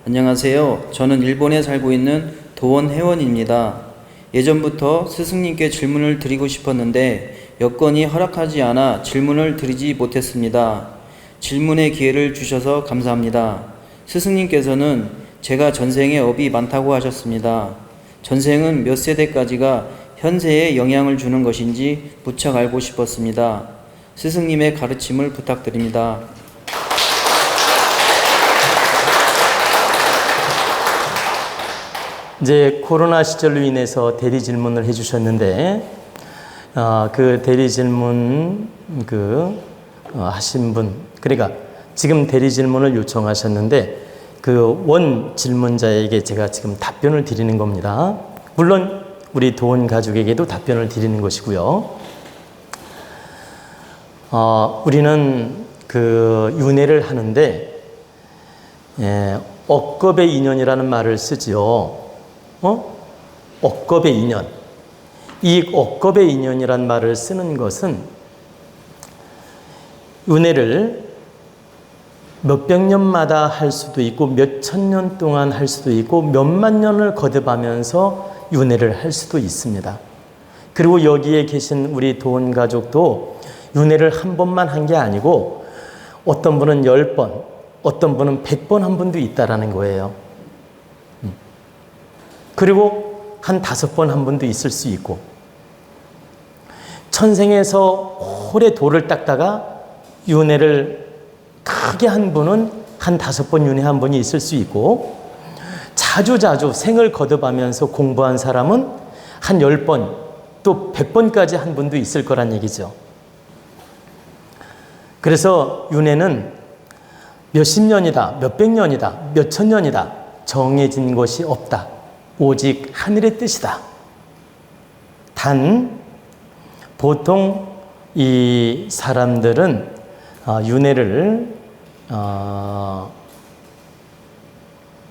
안녕하세요. 저는 일본에 살고 있는 도원 회원입니다. 예전부터 스승님께 질문을 드리고 싶었는데 여건이 허락하지 않아 질문을 드리지 못했습니다. 질문의 기회를 주셔서 감사합니다. 스승님께서는 제가 전생에 업이 많다고 하셨습니다. 전생은 몇 세대까지가 현세에 영향을 주는 것인지 무척 알고 싶었습니다. 스승님의 가르침을 부탁드립니다. 이제 코로나 시절로 인해서 대리 질문을 해주셨는데, 그 대리 질문 하신 분, 그러니까 지금 대리 질문을 요청하셨는데 그 원 질문자에게 제가 지금 답변을 드리는 겁니다. 물론 우리 도원 가족에게도 답변을 드리는 것이고요. 우리는 그 윤회를 하는데 억겁의 인연이라는 말을 쓰지요. 억겁의 인연. 이 억겁의 인연이란 말을 쓰는 것은 윤회를 몇백 년마다 할 수도 있고 몇천 년 동안 할 수도 있고 몇만 년을 거듭하면서 윤회를 할 수도 있습니다. 그리고 여기에 계신 우리 도원 가족도 윤회를 한 번만 한 게 아니고 어떤 분은 10번, 어떤 분은 100번 한 분도 있다라는 거예요. 그리고 한 5번 한 분도 있을 수 있고, 천생에서 오래 돌을 닦다가 윤회를 크게 한 분은 한 5번 윤회 한 분이 있을 수 있고, 자주 생을 거듭하면서 공부한 사람은 한 10번 또 100번까지 한 분도 있을 거란 얘기죠. 그래서 윤회는 몇십 년이다, 몇백 년이다, 몇천 년이다 정해진 것이 없다. 오직 하늘의 뜻이다. 단 보통 이 사람들은 윤회를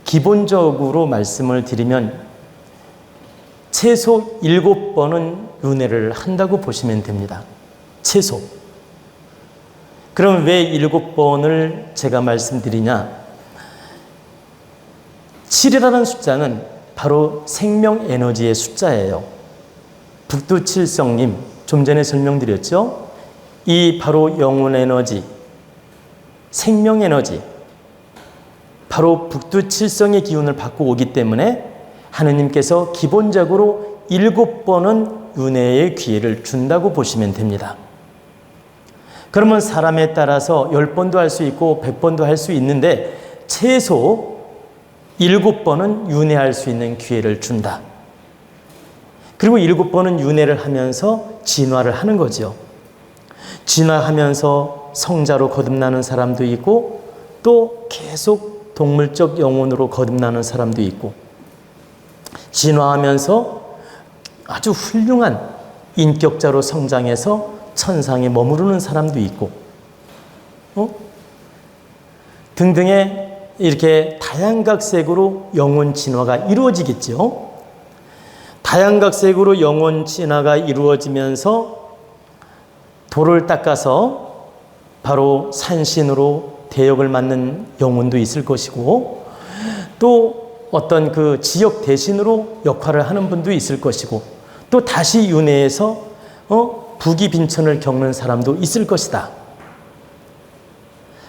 기본적으로 말씀을 드리면 최소 7번은 윤회를 한다고 보시면 됩니다. 최소. 그럼 왜 7번을 제가 말씀드리냐? 7이라는 숫자는 바로 생명 에너지의 숫자예요. 북두칠성님 좀 전에 설명드렸죠? 이 바로 영혼 에너지, 생명 에너지, 바로 북두칠성의 기운을 받고 오기 때문에 하느님께서 기본적으로 7번은 윤회의 기회를 준다고 보시면 됩니다. 그러면 사람에 따라서 10번도 할 수 있고 100번도 할 수 있는데 최소 7번은 윤회할 수 있는 기회를 준다. 그리고 7번은 윤회를 하면서 진화를 하는 거죠. 진화하면서 성자로 거듭나는 사람도 있고 또 계속 동물적 영혼으로 거듭나는 사람도 있고, 진화하면서 아주 훌륭한 인격자로 성장해서 천상에 머무르는 사람도 있고, 등등의 이렇게 다양각색으로 영혼 진화가 이루어지겠죠. 다양각색으로 영혼 진화가 이루어지면서 돌을 닦아서 바로 산신으로 대역을 맡는 영혼도 있을 것이고, 또 어떤 그 지역 대신으로 역할을 하는 분도 있을 것이고, 또 다시 윤회에서 부귀빈천을 겪는 사람도 있을 것이다.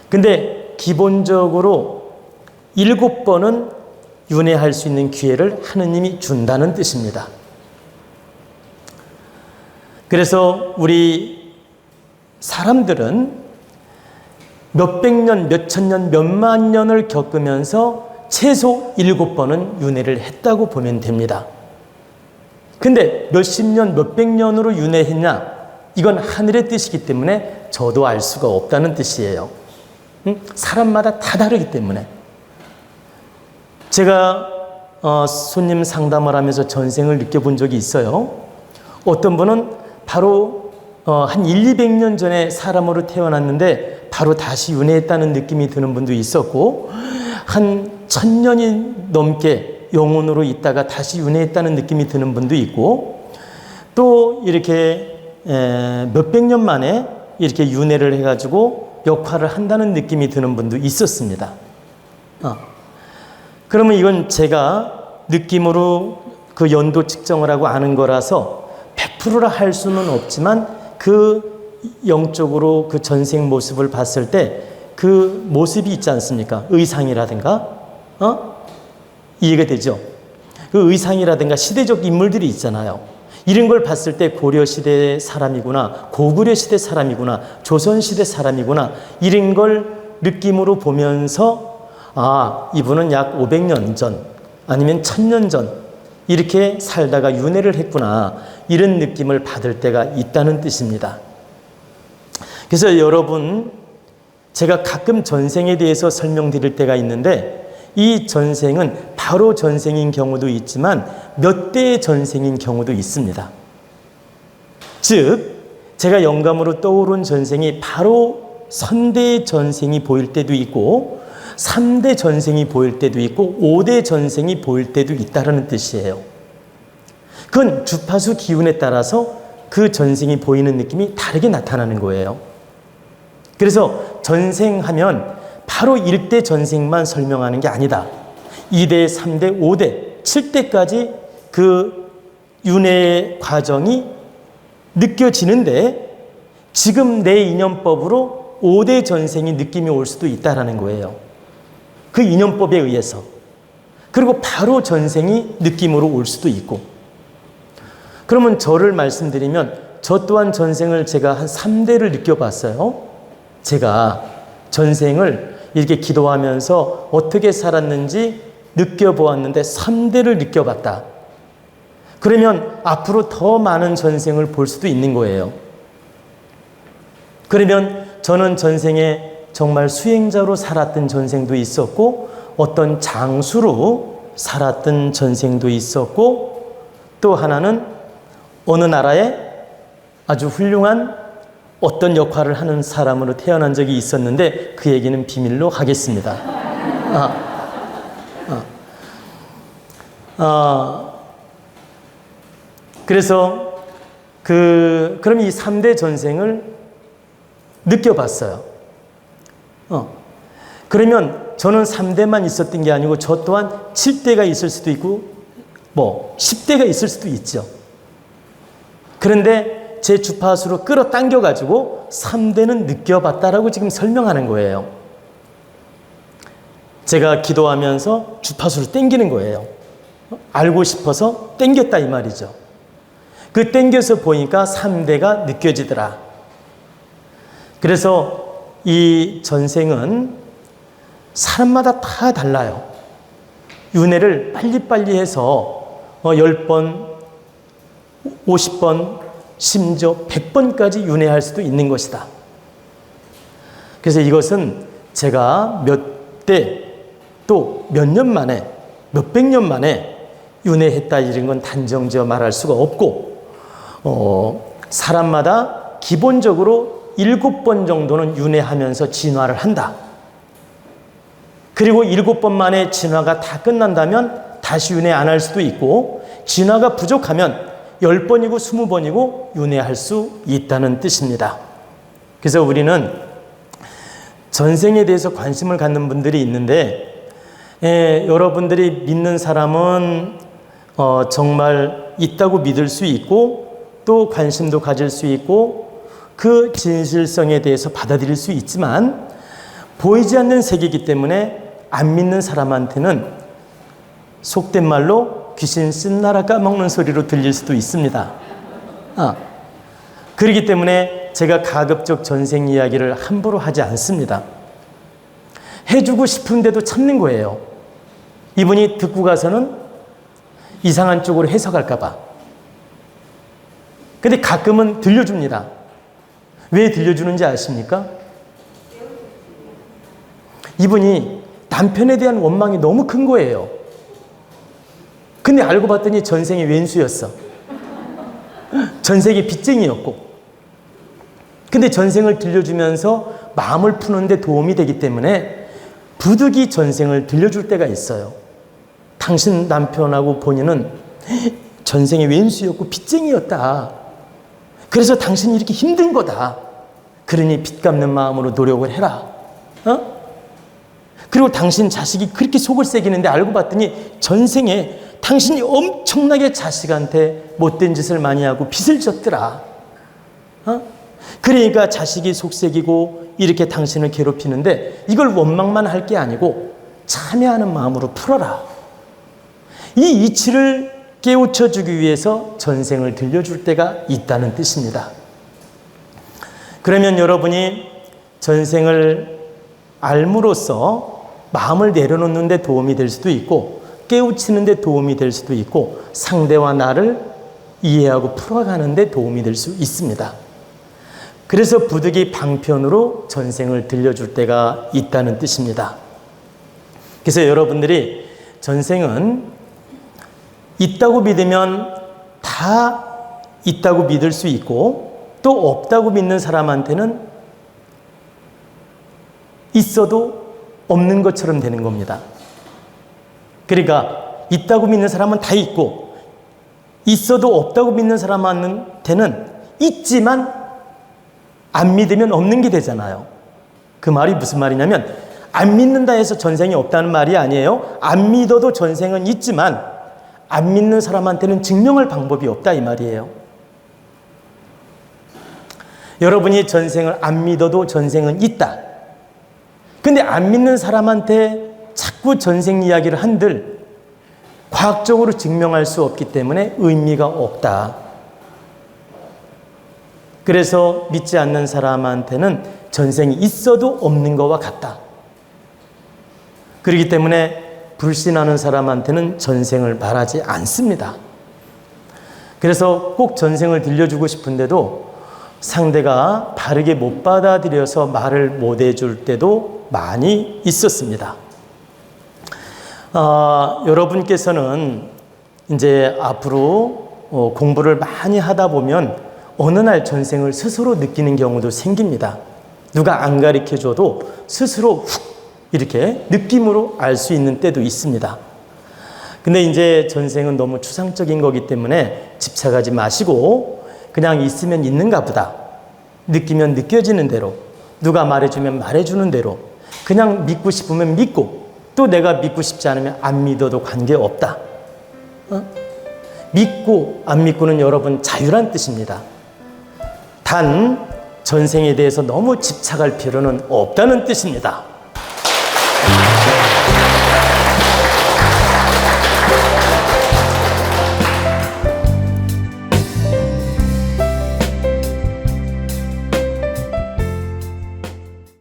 근데 기본적으로 7번은 윤회할 수 있는 기회를 하느님이 준다는 뜻입니다. 그래서 우리 사람들은 몇백 년, 몇천 년, 몇만 년을 겪으면서 최소 7번은 윤회를 했다고 보면 됩니다. 근데 몇십 년, 몇백 년으로 윤회했냐? 이건 하늘의 뜻이기 때문에 저도 알 수가 없다는 뜻이에요. 사람마다 다 다르기 때문에. 제가 손님 상담을 하면서 전생을 느껴본 적이 있어요. 어떤 분은 바로 한 200년 전에 사람으로 태어났는데 바로 다시 윤회했다는 느낌이 드는 분도 있었고, 한 1000년이 넘게 영혼으로 있다가 다시 윤회했다는 느낌이 드는 분도 있고, 또 이렇게 몇백 년 만에 이렇게 윤회를 해가지고 역할을 한다는 느낌이 드는 분도 있었습니다. 그러면 이건 제가 느낌으로 그 연도 측정을 하고 아는 거라서 100%라 할 수는 없지만 그 영적으로 그 전생 모습을 봤을 때 그 모습이 있지 않습니까? 의상이라든가, 이해가 되죠? 그 의상이라든가 시대적 인물들이 있잖아요. 이런 걸 봤을 때 고려시대 사람이구나, 고구려시대 사람이구나, 조선시대 사람이구나, 이런 걸 느낌으로 보면서 아, 이분은 약 500년 전 아니면 1000년 전 이렇게 살다가 윤회를 했구나, 이런 느낌을 받을 때가 있다는 뜻입니다. 그래서 여러분, 제가 가끔 전생에 대해서 설명드릴 때가 있는데 이 전생은 바로 전생인 경우도 있지만 몇 대의 전생인 경우도 있습니다. 즉, 제가 영감으로 떠오른 전생이 바로 선대 전생이 보일 때도 있고 3대 전생이 보일 때도 있고 5대 전생이 보일 때도 있다는 뜻이에요. 그건 주파수 기운에 따라서 그 전생이 보이는 느낌이 다르게 나타나는 거예요. 그래서 전생하면 바로 1대 전생만 설명하는 게 아니다. 2대, 3대, 5대, 7대까지 그 윤회 과정이 느껴지는데 지금 내 인연법으로 5대 전생이 느낌이 올 수도 있다는 거예요. 그 인연법에 의해서. 그리고 바로 전생이 느낌으로 올 수도 있고. 그러면 저를 말씀드리면 저 또한 전생을 제가 한 3대를 느껴봤어요. 제가 전생을 이렇게 기도하면서 어떻게 살았는지 느껴보았는데 3대를 느껴봤다. 그러면 앞으로 더 많은 전생을 볼 수도 있는 거예요. 그러면 저는 전생에 정말 수행자로 살았던 전생도 있었고 어떤 장수로 살았던 전생도 있었고 또 하나는 어느 나라에 아주 훌륭한 어떤 역할을 하는 사람으로 태어난 적이 있었는데 그 얘기는 비밀로 하겠습니다. 그래서 그럼 이 3대 전생을 느껴봤어요. 그러면 저는 3대만 있었던 게 아니고 저 또한 7대가 있을 수도 있고 뭐 10대가 있을 수도 있죠. 그런데 제 주파수로 끌어당겨가지고 3대는 느껴봤다라고 지금 설명하는 거예요. 제가 기도하면서 주파수를 땡기는 거예요. 알고 싶어서 땡겼다 이 말이죠. 그 땡겨서 보니까 3대가 느껴지더라. 그래서 이 전생은 사람마다 다 달라요. 윤회를 빨리빨리 해서 10번, 50번, 심지어 100번까지 윤회할 수도 있는 것이다. 그래서 이것은 제가 몇 대 또 몇 년 만에 몇백 년 만에 윤회했다 이런 건 단정지어 말할 수가 없고 사람마다 기본적으로 7번 정도는 윤회하면서 진화를 한다. 그리고 7번 만에 진화가 다 끝난다면 다시 윤회 안 할 수도 있고 진화가 부족하면 10번이고 20번이고 윤회할 수 있다는 뜻입니다. 그래서 우리는 전생에 대해서 관심을 갖는 분들이 있는데 여러분들이 믿는 사람은 정말 있다고 믿을 수 있고 또 관심도 가질 수 있고 그 진실성에 대해서 받아들일 수 있지만 보이지 않는 세계이기 때문에 안 믿는 사람한테는 속된 말로 귀신 쓴나라 까먹는 소리로 들릴 수도 있습니다. 그렇기 때문에 제가 가급적 전생 이야기를 함부로 하지 않습니다. 해주고 싶은데도 참는 거예요. 이분이 듣고 가서는 이상한 쪽으로 해석할까 봐. 근데 가끔은 들려줍니다. 왜 들려주는지 아십니까? 이분이 남편에 대한 원망이 너무 큰 거예요. 근데 알고 봤더니 전생이 왼수였어. 전생이 빚쟁이였고. 근데 전생을 들려주면서 마음을 푸는데 도움이 되기 때문에 부득이 전생을 들려줄 때가 있어요. 당신 남편하고 본인은 전생이 왼수였고 빚쟁이였다. 그래서 당신이 이렇게 힘든 거다. 그러니 빚 갚는 마음으로 노력을 해라. 그리고 당신 자식이 그렇게 속을 새기는데 알고 봤더니 전생에 당신이 엄청나게 자식한테 못된 짓을 많이 하고 빚을 졌더라. 그러니까 자식이 속새기고 이렇게 당신을 괴롭히는데 이걸 원망만 할 게 아니고 참여하는 마음으로 풀어라. 이 이치를 깨우쳐 주기 위해서 전생을 들려줄 때가 있다는 뜻입니다. 그러면 여러분이 전생을 알므로써 마음을 내려놓는 데 도움이 될 수도 있고 깨우치는 데 도움이 될 수도 있고 상대와 나를 이해하고 풀어가는 데 도움이 될 수 있습니다. 그래서 부득이 방편으로 전생을 들려줄 때가 있다는 뜻입니다. 그래서 여러분들이 전생은 있다고 믿으면 다 있다고 믿을 수 있고 또 없다고 믿는 사람한테는 있어도 없는 것처럼 되는 겁니다. 그러니까 있다고 믿는 사람은 다 있고 있어도 없다고 믿는 사람한테는 있지만 안 믿으면 없는 게 되잖아요. 그 말이 무슨 말이냐면 안 믿는다 해서 전생이 없다는 말이 아니에요. 안 믿어도 전생은 있지만 안 믿는 사람한테는 증명할 방법이 없다 이 말이에요. 여러분이 전생을 안 믿어도 전생은 있다. 근데 안 믿는 사람한테 자꾸 전생 이야기를 한들 과학적으로 증명할 수 없기 때문에 의미가 없다. 그래서 믿지 않는 사람한테는 전생이 있어도 없는 것과 같다. 그렇기 때문에 불신하는 사람한테는 전생을 바라지 않습니다. 그래서 꼭 전생을 들려주고 싶은데도 상대가 바르게 못 받아들여서 말을 못 해줄 때도 많이 있었습니다. 여러분께서는 이제 앞으로 공부를 많이 하다 보면 어느 날 전생을 스스로 느끼는 경우도 생깁니다. 누가 안 가르쳐줘도 스스로 훅 이렇게 느낌으로 알 수 있는 때도 있습니다. 근데 이제 전생은 너무 추상적인 거기 때문에 집착하지 마시고 그냥 있으면 있는가 보다. 느끼면 느껴지는 대로, 누가 말해주면 말해주는 대로 그냥 믿고 싶으면 믿고 또 내가 믿고 싶지 않으면 안 믿어도 관계없다. 믿고 안 믿고는 여러분 자유란 뜻입니다. 단 전생에 대해서 너무 집착할 필요는 없다는 뜻입니다.